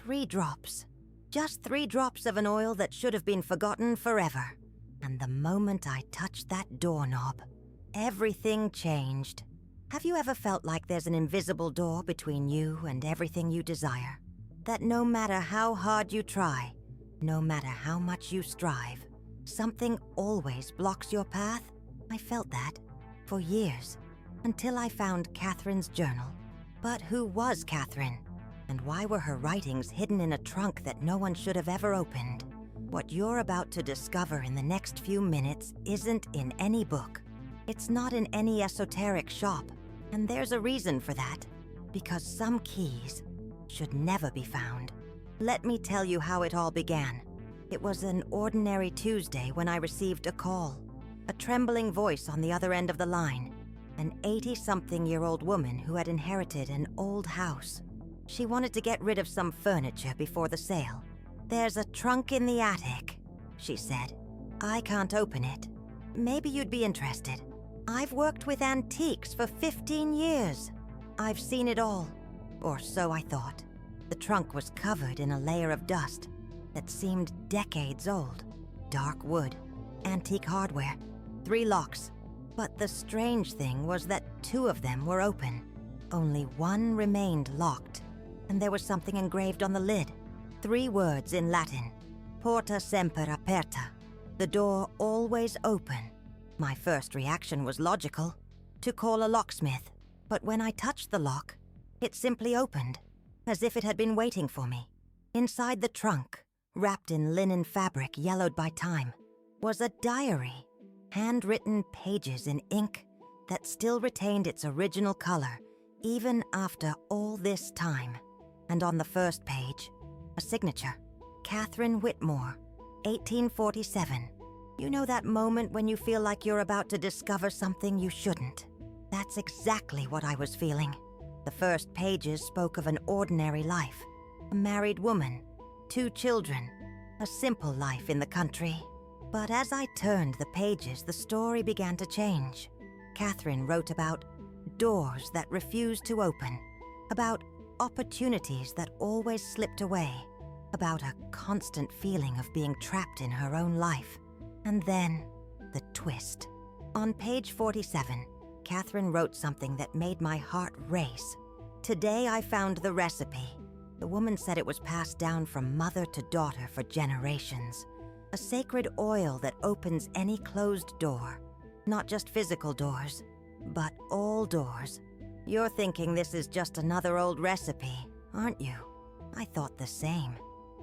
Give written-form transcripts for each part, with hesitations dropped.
3 drops. Just 3 drops of an oil that should have been forgotten forever. And the moment I touched that doorknob, everything changed. Have you ever felt like there's an invisible door between you and everything you desire? That no matter how hard you try, no matter how much you strive, something always blocks your path? I felt that for years, until I found Kathryn's journal. But who was Kathryn? And why were her writings hidden in a trunk that no one should have ever opened? What you're about to discover in the next few minutes isn't in any book. It's not in any esoteric shop. And there's a reason for that. Because some keys should never be found. Let me tell you how it all began. It was an ordinary Tuesday when I received a call. A trembling voice on the other end of the line. An 80-something-year-old woman who had inherited an old house. She wanted to get rid of some furniture before the sale. "There's a trunk in the attic," she said. "I can't open it. Maybe you'd be interested. I've worked with antiques for 15 years. I've seen it all." Or so I thought. The trunk was covered in a layer of dust that seemed decades old. Dark wood, antique hardware, 3 locks. But the strange thing was that 2 of them were open. Only 1 remained locked. And there was something engraved on the lid. 3 words in Latin. Porta semper aperta. The door always open. My first reaction was logical. To call a locksmith. But when I touched the lock, it simply opened. As if it had been waiting for me. Inside the trunk, wrapped in linen fabric yellowed by time, was a diary. Handwritten pages in ink that still retained its original color, even after all this time. And on the first page, a signature. Kathryn Whitmore, 1847. You know that moment when you feel like you're about to discover something you shouldn't? That's exactly what I was feeling. The first pages spoke of an ordinary life. A married woman, 2 children, a simple life in the country. But as I turned the pages, the story began to change. Kathryn wrote about doors that refused to open, about opportunities that always slipped away, about a constant feeling of being trapped in her own life. And then, the twist. On page 47, Kathryn wrote something that made my heart race. "Today I found the recipe." The woman said it was passed down from mother to daughter for generations. A sacred oil that opens any closed door. Not just physical doors, but all doors. You're thinking this is just another old recipe, aren't you? I thought the same,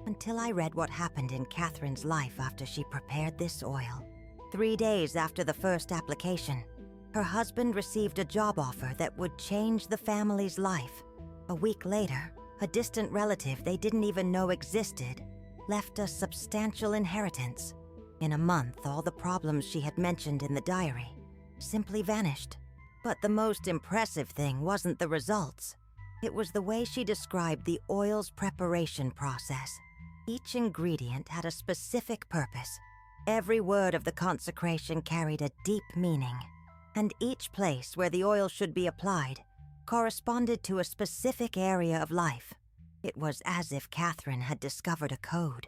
until I read what happened in Kathryn's life after she prepared this oil. 3 days after the first application, her husband received a job offer that would change the family's life. A week later, a distant relative they didn't even know existed left a substantial inheritance. In a month, all the problems she had mentioned in the diary simply vanished. But the most impressive thing wasn't the results. It was the way she described the oil's preparation process. Each ingredient had a specific purpose. Every word of the consecration carried a deep meaning. And each place where the oil should be applied corresponded to a specific area of life. It was as if Kathryn had discovered a code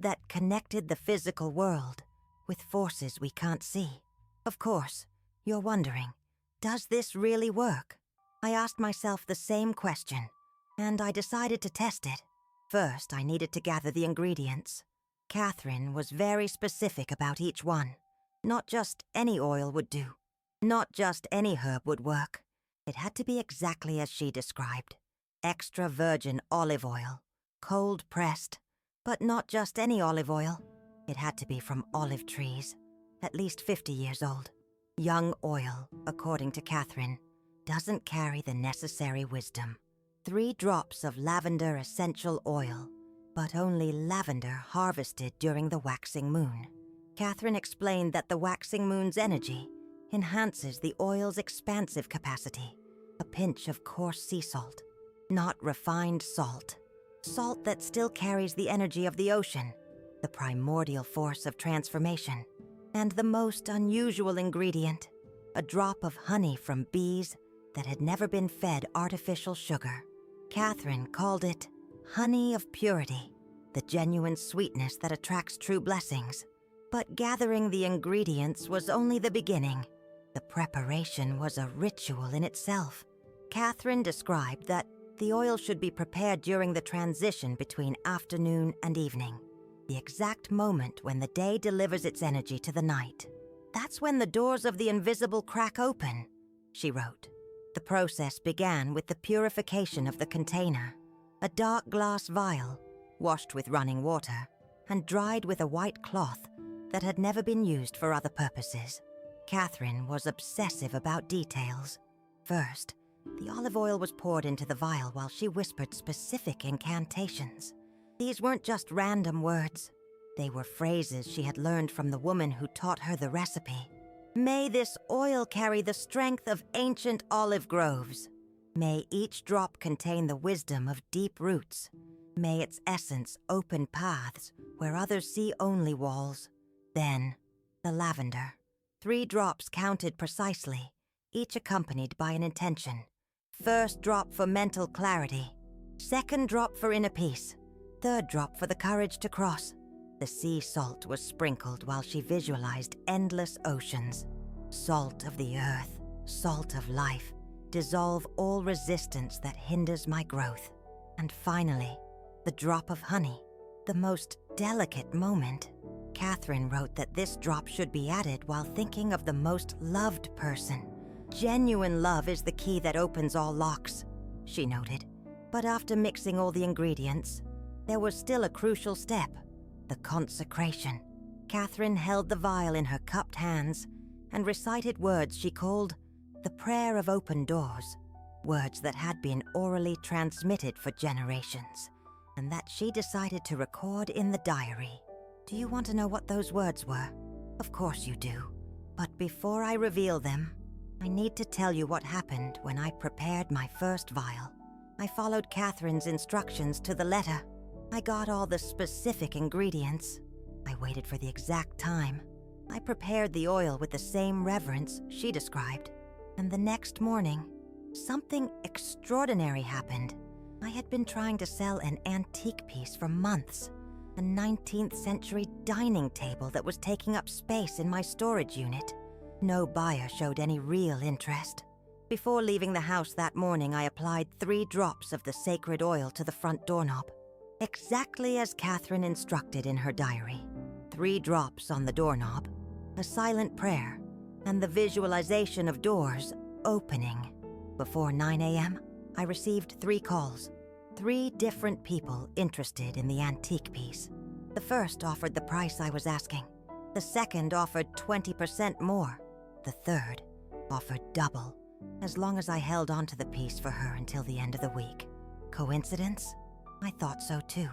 that connected the physical world with forces we can't see. Of course, you're wondering, does this really work? I asked myself the same question, and I decided to test it. First, I needed to gather the ingredients. Kathryn was very specific about each one. Not just any oil would do. Not just any herb would work. It had to be exactly as she described. Extra virgin olive oil, cold pressed, but not just any olive oil. It had to be from olive trees, at least 50 years old. Young oil, according to Kathryn, doesn't carry the necessary wisdom. 3 drops of lavender essential oil, but only lavender harvested during the waxing moon. Kathryn explained that the waxing moon's energy enhances the oil's expansive capacity. A pinch of coarse sea salt, not refined salt. Salt that still carries the energy of the ocean, the primordial force of transformation. And the most unusual ingredient, a drop of honey from bees that had never been fed artificial sugar. Kathryn called it honey of purity, the genuine sweetness that attracts true blessings. But gathering the ingredients was only the beginning. The preparation was a ritual in itself. Kathryn described that the oil should be prepared during the transition between afternoon and evening, the exact moment when the day delivers its energy to the night. That's when the doors of the invisible crack open, she wrote. The process began with the purification of the container, a dark glass vial, washed with running water, and dried with a white cloth that had never been used for other purposes. Kathryn was obsessive about details. First, the olive oil was poured into the vial while she whispered specific incantations. These weren't just random words. They were phrases she had learned from the woman who taught her the recipe. May this oil carry the strength of ancient olive groves. May each drop contain the wisdom of deep roots. May its essence open paths where others see only walls. Then, the lavender. 3 drops counted precisely, each accompanied by an intention. First drop for mental clarity. Second drop for inner peace. Third drop for the courage to cross. The sea salt was sprinkled while she visualized endless oceans. Salt of the earth, salt of life, dissolve all resistance that hinders my growth. And finally, the drop of honey, the most delicate moment. Kathryn wrote that this drop should be added while thinking of the most loved person. Genuine love is the key that opens all locks, she noted. But after mixing all the ingredients, there was still a crucial step, the consecration. Kathryn held the vial in her cupped hands and recited words she called the prayer of open doors, words that had been orally transmitted for generations, and that she decided to record in the diary. Do you want to know what those words were? Of course you do. But before I reveal them, I need to tell you what happened when I prepared my first vial. I followed Kathryn's instructions to the letter. I got all the specific ingredients. I waited for the exact time. I prepared the oil with the same reverence she described. And the next morning, something extraordinary happened. I had been trying to sell an antique piece for months, a 19th century dining table that was taking up space in my storage unit. No buyer showed any real interest. Before leaving the house that morning, I applied 3 drops of the sacred oil to the front doorknob, exactly as Kathryn instructed in her diary. 3 drops on the doorknob, a silent prayer, and the visualization of doors opening. Before 9 a.m., I received 3 calls. 3 different people interested in the antique piece. The first offered the price I was asking. The second offered 20% more. The third offered double, as long as I held onto the piece for her until the end of the week. Coincidence? I thought so too.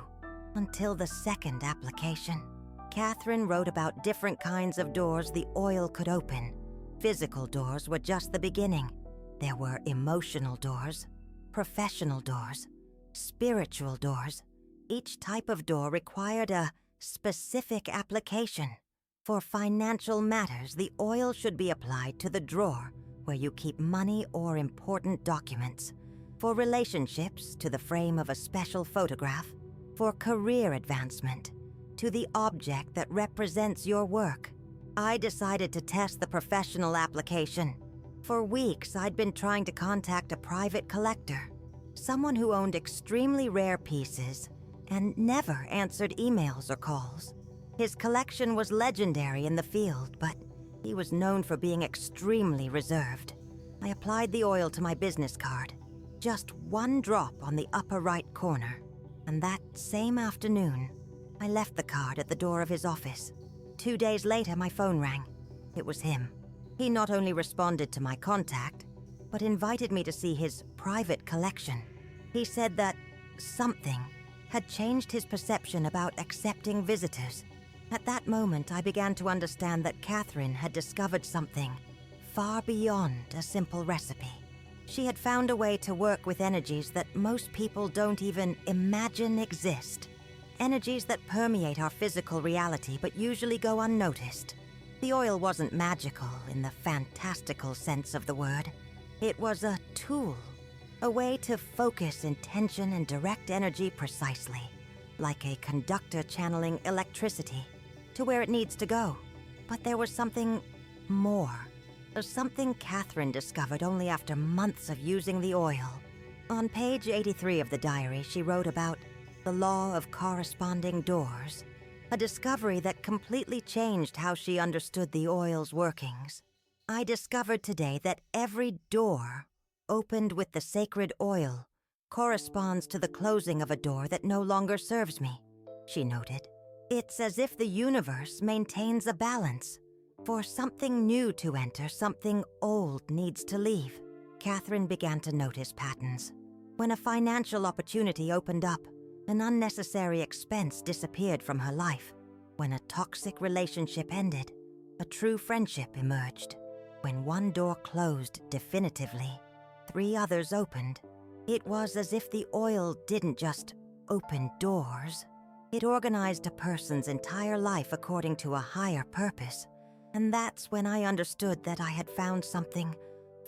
Until the second application. Kathryn wrote about different kinds of doors the oil could open. Physical doors were just the beginning. There were emotional doors, professional doors, spiritual doors. Each type of door required a specific application. For financial matters, the oil should be applied to the drawer where you keep money or important documents. For relationships, to the frame of a special photograph. For career advancement, to the object that represents your work. I decided to test the professional application. For weeks, I'd been trying to contact a private collector, someone who owned extremely rare pieces and never answered emails or calls. His collection was legendary in the field, but he was known for being extremely reserved. I applied the oil to my business card, just 1 drop on the upper right corner, and that same afternoon, I left the card at the door of his office. 2 days later, my phone rang. It was him. He not only responded to my contact, but invited me to see his private collection. He said that something had changed his perception about accepting visitors. At that moment, I began to understand that Kathryn had discovered something far beyond a simple recipe. She had found a way to work with energies that most people don't even imagine exist. Energies that permeate our physical reality but usually go unnoticed. The oil wasn't magical in the fantastical sense of the word. It was a tool, A way to focus intention and direct energy precisely, like a conductor channeling electricity to where it needs to go. But there was something more. Something Kathryn discovered only after months of using the oil. On page 83 of the diary, she wrote about the law of corresponding doors, a discovery that completely changed how she understood the oil's workings. I discovered today that every door opened with the sacred oil corresponds to the closing of a door that no longer serves me, she noted. It's as if the universe maintains a balance. For something new to enter, something old needs to leave. Kathryn began to notice patterns. When a financial opportunity opened up, an unnecessary expense disappeared from her life. When a toxic relationship ended, a true friendship emerged. When one door closed definitively, 3 others opened. It was as if the oil didn't just open doors. It organized a person's entire life according to a higher purpose. And that's when I understood that I had found something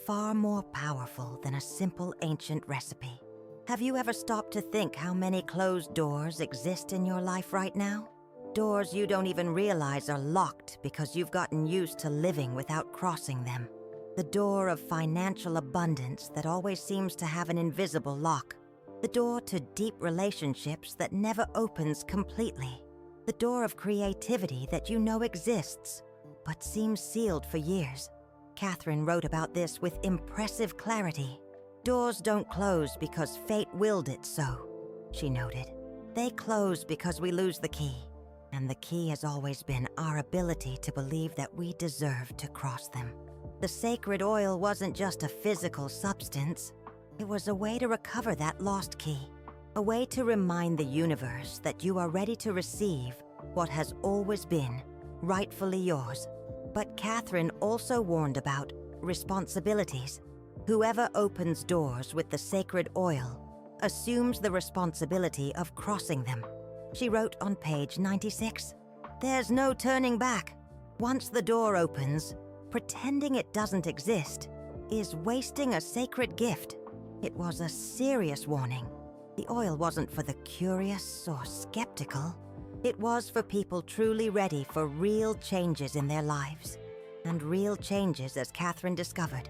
far more powerful than a simple ancient recipe. Have you ever stopped to think how many closed doors exist in your life right now? Doors you don't even realize are locked because you've gotten used to living without crossing them. The door of financial abundance that always seems to have an invisible lock. The door to deep relationships that never opens completely. The door of creativity that you know exists, but seems sealed for years. Kathryn wrote about this with impressive clarity. Doors don't close because fate willed it so, she noted. They close because we lose the key, and the key has always been our ability to believe that we deserve to cross them. The sacred oil wasn't just a physical substance. It was a way to recover that lost key, a way to remind the universe that you are ready to receive what has always been rightfully yours. But Kathryn also warned about responsibilities. Whoever opens doors with the sacred oil assumes the responsibility of crossing them. She wrote on page 96, "There's no turning back. Once the door opens, pretending it doesn't exist is wasting a sacred gift." It was a serious warning. The oil wasn't for the curious or skeptical. It was for people truly ready for real changes in their lives. And real changes, as Kathryn discovered,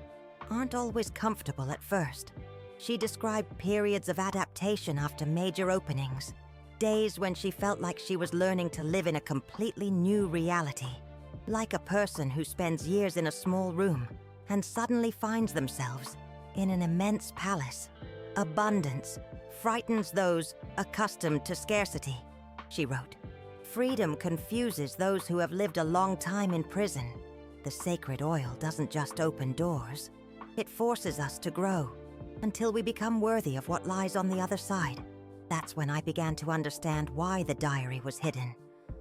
aren't always comfortable at first. She described periods of adaptation after major openings, days when she felt like she was learning to live in a completely new reality, like a person who spends years in a small room and suddenly finds themselves in an immense palace. Abundance frightens those accustomed to scarcity, she wrote. Freedom confuses those who have lived a long time in prison. The sacred oil doesn't just open doors. It forces us to grow until we become worthy of what lies on the other side. That's when I began to understand why the diary was hidden,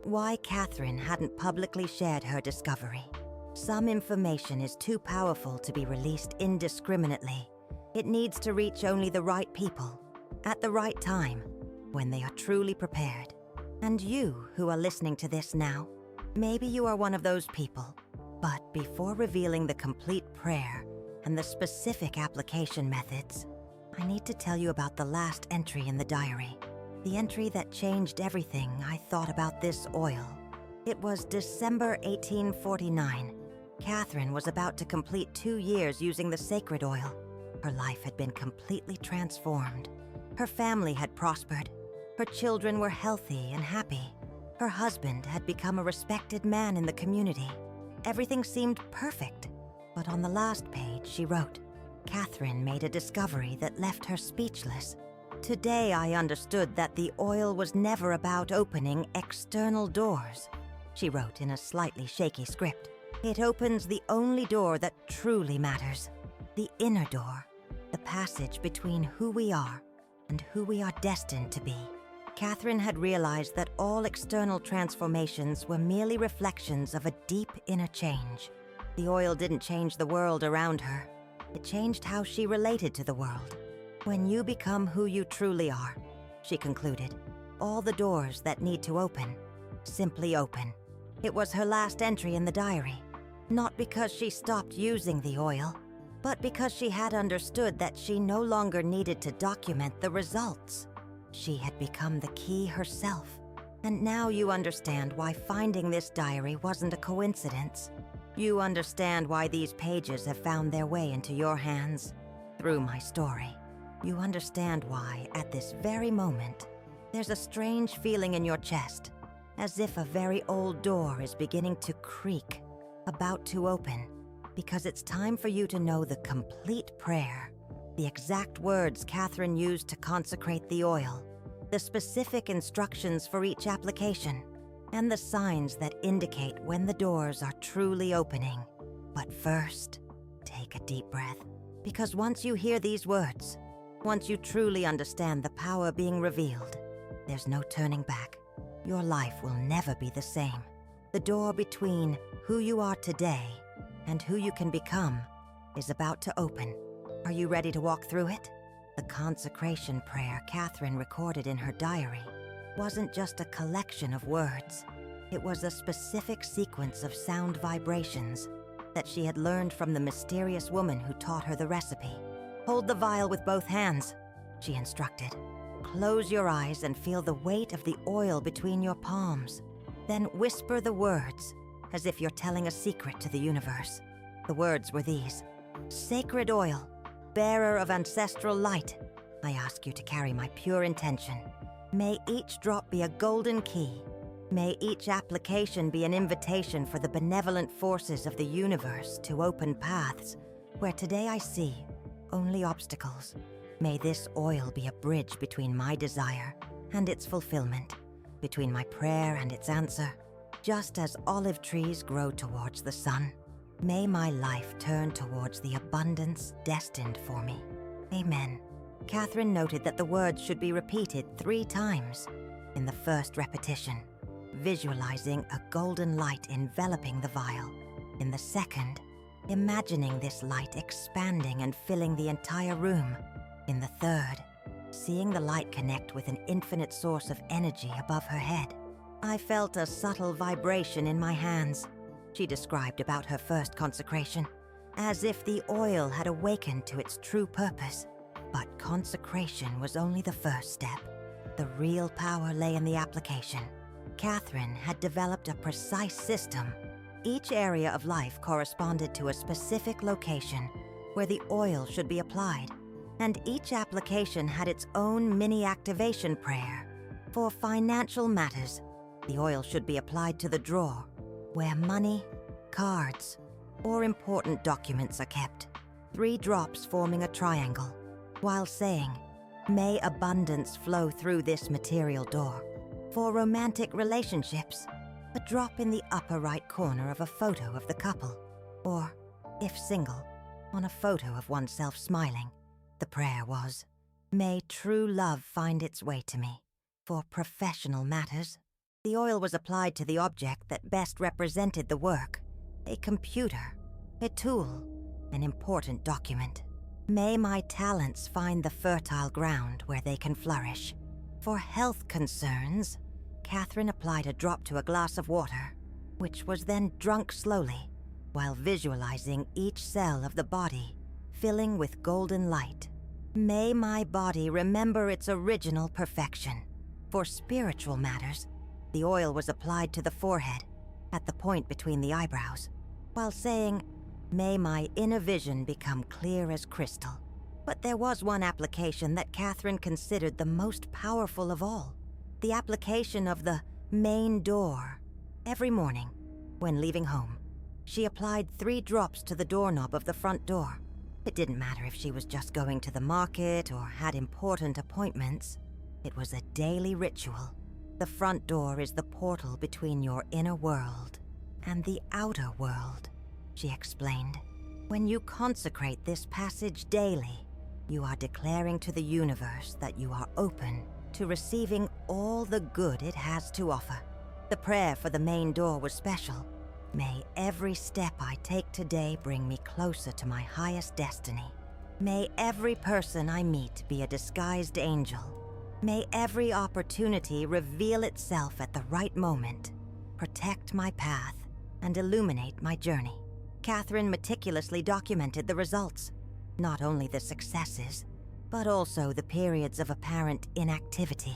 why Kathryn hadn't publicly shared her discovery. Some information is too powerful to be released indiscriminately. It needs to reach only the right people, at the right time, when they are truly prepared. And you, who are listening to this now, maybe you are one of those people. But before revealing the complete prayer and the specific application methods, I need to tell you about the last entry in the diary. The entry that changed everything I thought about this oil. It was December 1849. Kathryn was about to complete 2 years using the sacred oil. Her life had been completely transformed. Her family had prospered. Her children were healthy and happy. Her husband had become a respected man in the community. Everything seemed perfect. But on the last page, she wrote, Kathryn made a discovery that left her speechless. Today I understood that the oil was never about opening external doors, she wrote in a slightly shaky script. It opens the only door that truly matters, the inner door, the passage between who we are and who we are destined to be. Kathryn had realized that all external transformations were merely reflections of a deep inner change. The oil didn't change the world around her. It changed how she related to the world. When you become who you truly are, she concluded, all the doors that need to open, simply open. It was her last entry in the diary, not because she stopped using the oil, but because she had understood that she no longer needed to document the results. She had become the key herself. And now you understand why finding this diary wasn't a coincidence. You understand why these pages have found their way into your hands through my story. You understand why, at this very moment, there's a strange feeling in your chest, as if a very old door is beginning to creak, about to open, because it's time for you to know the complete prayer, the exact words Kathryn used to consecrate the oil, the specific instructions for each application, and the signs that indicate when the doors are truly opening. But first, take a deep breath, because once you hear these words, once you truly understand the power being revealed, there's no turning back. Your life will never be the same. The door between who you are today and who you can become is about to open. Are you ready to walk through it? The consecration prayer Kathryn recorded in her diary wasn't just a collection of words. It was a specific sequence of sound vibrations that she had learned from the mysterious woman who taught her the recipe. Hold the vial with both hands, she instructed. Close your eyes and feel the weight of the oil between your palms. Then whisper the words as if you're telling a secret to the universe. The words were these: "Sacred oil, bearer of ancestral light, I ask you to carry my pure intention. May each drop be a golden key. May each application be an invitation for the benevolent forces of the universe to open paths where today I see only obstacles. May this oil be a bridge between my desire and its fulfillment, between my prayer and its answer. Just as olive trees grow towards the sun, may my life turn towards the abundance destined for me. Amen." Kathryn noted that the words should be repeated 3 times. In the first repetition, visualizing a golden light enveloping the vial. In the second, imagining this light expanding and filling the entire room. In the third, seeing the light connect with an infinite source of energy above her head. I felt a subtle vibration in my hands, she described about her first consecration, as if the oil had awakened to its true purpose. But consecration was only the first step. The real power lay in the application. Kathryn had developed a precise system. Each area of life corresponded to a specific location where the oil should be applied, and each application had its own mini activation prayer. For financial matters, the oil should be applied to the drawer where money, cards, or important documents are kept, 3 drops forming a triangle, while saying, "May abundance flow through this material door." For romantic relationships, a drop in the upper right corner of a photo of the couple, or, if single, on a photo of oneself smiling. The prayer was, "May true love find its way to me." For professional matters, the oil was applied to the object that best represented the work, a computer, a tool, an important document. May my talents find the fertile ground where they can flourish. For health concerns, Kathryn applied a drop to a glass of water, which was then drunk slowly, while visualizing each cell of the body filling with golden light. May my body remember its original perfection. For spiritual matters, the oil was applied to the forehead, at the point between the eyebrows, while saying, "May my inner vision become clear as crystal." But there was one application that Kathryn considered the most powerful of all, the application of the main door. Every morning, when leaving home, she applied 3 drops to the doorknob of the front door. It didn't matter if she was just going to the market or had important appointments. It was a daily ritual. The front door is the portal between your inner world and the outer world, she explained. When you consecrate this passage daily, you are declaring to the universe that you are open to receiving all the good it has to offer. The prayer for the main door was special. May every step I take today bring me closer to my highest destiny. May every person I meet be a disguised angel. May every opportunity reveal itself at the right moment, protect my path, and illuminate my journey. Kathryn meticulously documented the results. Not only the successes, but also the periods of apparent inactivity,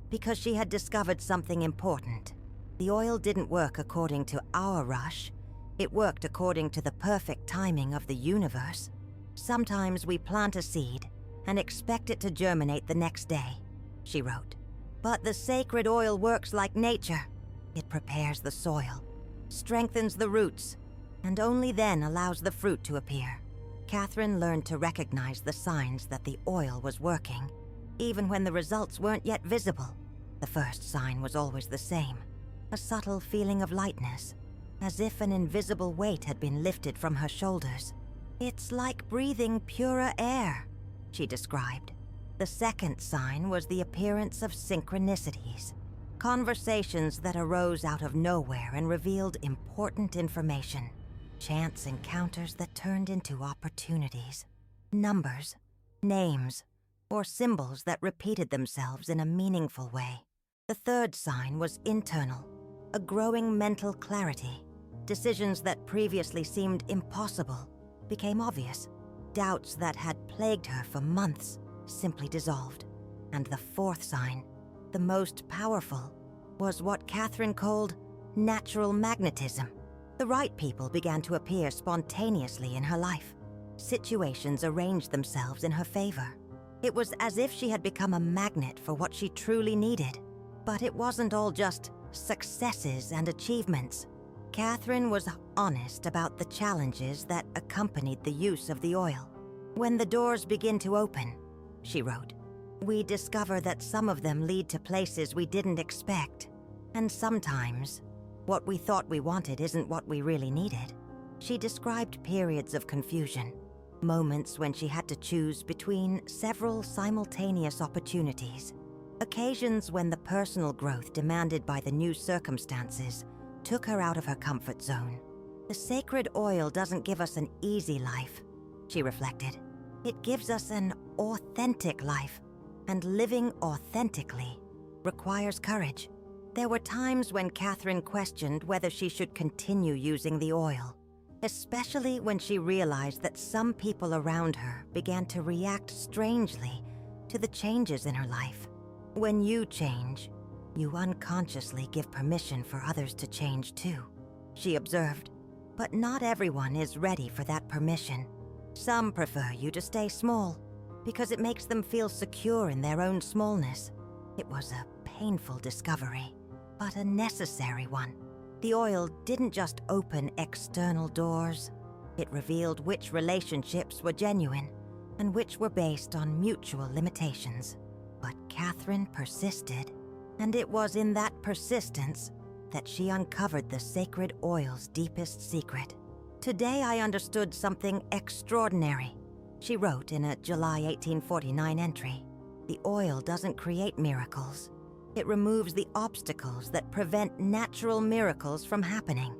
because she had discovered something important. The oil didn't work according to our rush. It worked according to the perfect timing of the universe. Sometimes we plant a seed and expect it to germinate the next day, she wrote. But the sacred oil works like nature. It prepares the soil, strengthens the roots, and only then allows the fruit to appear. Kathryn learned to recognize the signs that the oil was working, even when the results weren't yet visible. The first sign was always the same, a subtle feeling of lightness, as if an invisible weight had been lifted from her shoulders. It's like breathing purer air, she described. The second sign was the appearance of synchronicities, conversations that arose out of nowhere and revealed important information, chance encounters that turned into opportunities, numbers, names, or symbols that repeated themselves in a meaningful way. The third sign was internal, a growing mental clarity. Decisions that previously seemed impossible became obvious. Doubts that had plagued her for months simply dissolved. And the fourth sign, the most powerful, was what Kathryn called natural magnetism. The right people began to appear spontaneously in her life. Situations arranged themselves in her favor. It was as if she had become a magnet for what she truly needed. But it wasn't all just successes and achievements. Kathryn was honest about the challenges that accompanied the use of the oil. When the doors begin to open, she wrote, we discover that some of them lead to places we didn't expect. And sometimes, what we thought we wanted isn't what we really needed. She described periods of confusion, moments when she had to choose between several simultaneous opportunities, occasions when the personal growth demanded by the new circumstances took her out of her comfort zone. The sacred oil doesn't give us an easy life, she reflected. It gives us an authentic life, and living authentically requires courage. There were times when Kathryn questioned whether she should continue using the oil, especially when she realized that some people around her began to react strangely to the changes in her life. When you change, you unconsciously give permission for others to change too, she observed. But not everyone is ready for that permission. Some prefer you to stay small because it makes them feel secure in their own smallness. It was a painful discovery, but a necessary one. The oil didn't just open external doors. It revealed which relationships were genuine and which were based on mutual limitations. But Kathryn persisted, and it was in that persistence that she uncovered the sacred oil's deepest secret. Today I understood something extraordinary, she wrote in a July 1849 entry. The oil doesn't create miracles. It removes the obstacles that prevent natural miracles from happening.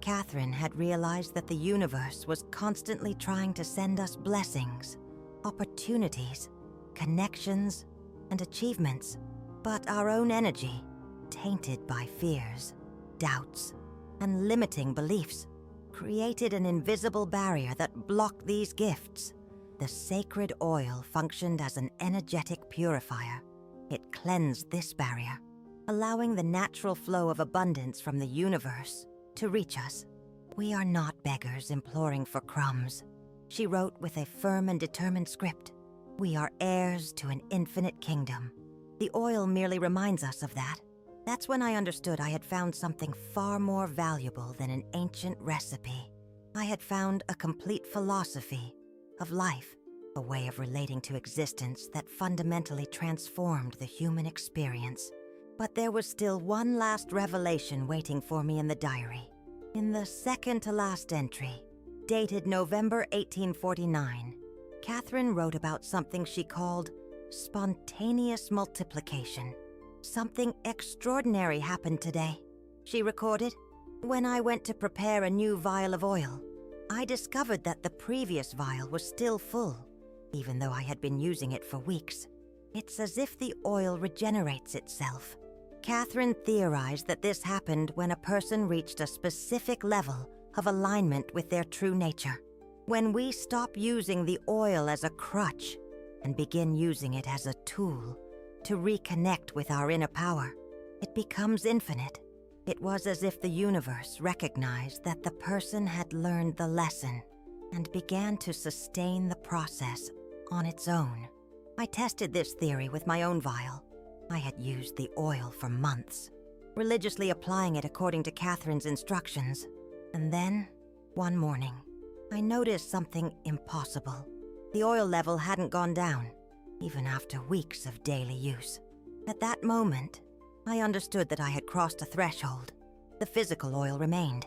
Kathryn had realized that the universe was constantly trying to send us blessings, opportunities, connections, and achievements, but our own energy, tainted by fears, doubts, and limiting beliefs, created an invisible barrier that blocked these gifts. The sacred oil functioned as an energetic purifier. It cleansed this barrier, allowing the natural flow of abundance from the universe to reach us. We are not beggars imploring for crumbs, she wrote with a firm and determined script. We are heirs to an infinite kingdom. The oil merely reminds us of that. That's when I understood I had found something far more valuable than an ancient recipe. I had found a complete philosophy of life, a way of relating to existence that fundamentally transformed the human experience. But there was still one last revelation waiting for me in the diary. In the second-to-last entry, dated November 1849, Kathryn wrote about something she called spontaneous multiplication. Something extraordinary happened today, she recorded. When I went to prepare a new vial of oil, I discovered that the previous vial was still full, even though I had been using it for weeks. It's as if the oil regenerates itself. Kathryn theorized that this happened when a person reached a specific level of alignment with their true nature. When we stop using the oil as a crutch and begin using it as a tool to reconnect with our inner power, it becomes infinite. It was as if the universe recognized that the person had learned the lesson and began to sustain the process on its own. I tested this theory with my own vial. I had used the oil for months, religiously applying it according to Kathryn's instructions. And then, one morning, I noticed something impossible. The oil level hadn't gone down, even after weeks of daily use. At that moment, I understood that I had crossed a threshold. The physical oil remained,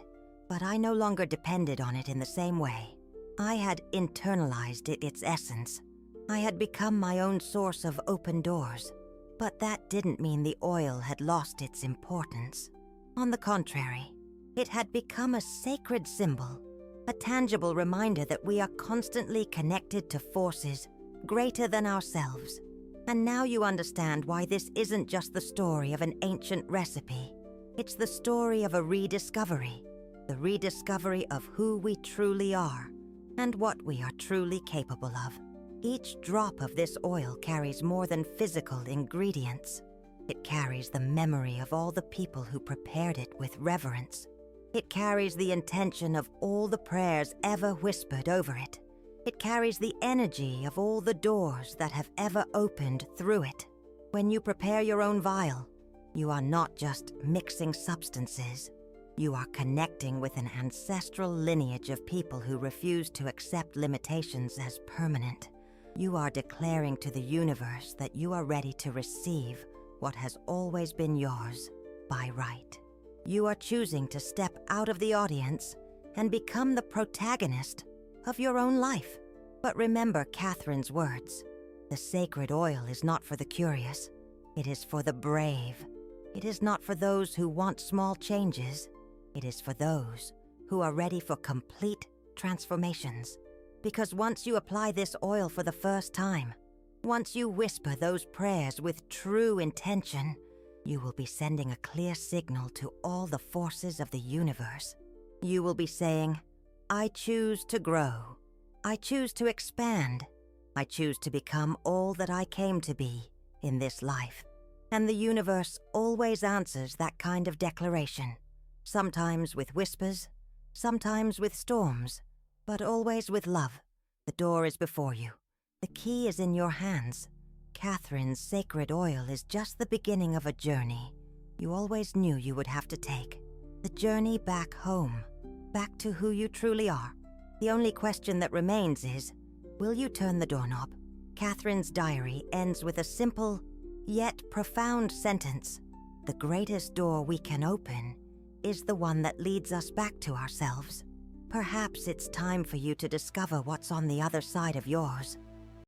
but I no longer depended on it in the same way. I had internalized its essence. I had become my own source of open doors, but that didn't mean the oil had lost its importance. On the contrary, it had become a sacred symbol, a tangible reminder that we are constantly connected to forces greater than ourselves. And now you understand why this isn't just the story of an ancient recipe. It's the story of a rediscovery, the rediscovery of who we truly are and what we are truly capable of. Each drop of this oil carries more than physical ingredients. It carries the memory of all the people who prepared it with reverence. It carries the intention of all the prayers ever whispered over it. It carries the energy of all the doors that have ever opened through it. When you prepare your own vial, you are not just mixing substances. You are connecting with an ancestral lineage of people who refuse to accept limitations as permanent. You are declaring to the universe that you are ready to receive what has always been yours by right. You are choosing to step out of the audience and become the protagonist of your own life. But remember Kathryn's words. The sacred oil is not for the curious. It is for the brave. It is not for those who want small changes. It is for those who are ready for complete transformations. Because once you apply this oil for the first time, once you whisper those prayers with true intention, you will be sending a clear signal to all the forces of the universe. You will be saying, I choose to grow. I choose to expand. I choose to become all that I came to be in this life. And the universe always answers that kind of declaration. Sometimes with whispers, sometimes with storms, but always with love. The door is before you. The key is in your hands. Kathryn's sacred oil is just the beginning of a journey you always knew you would have to take. The journey back home, back to who you truly are. The only question that remains is, will you turn the doorknob? Kathryn's diary ends with a simple, yet profound sentence. The greatest door we can open is the one that leads us back to ourselves. Perhaps it's time for you to discover what's on the other side of yours.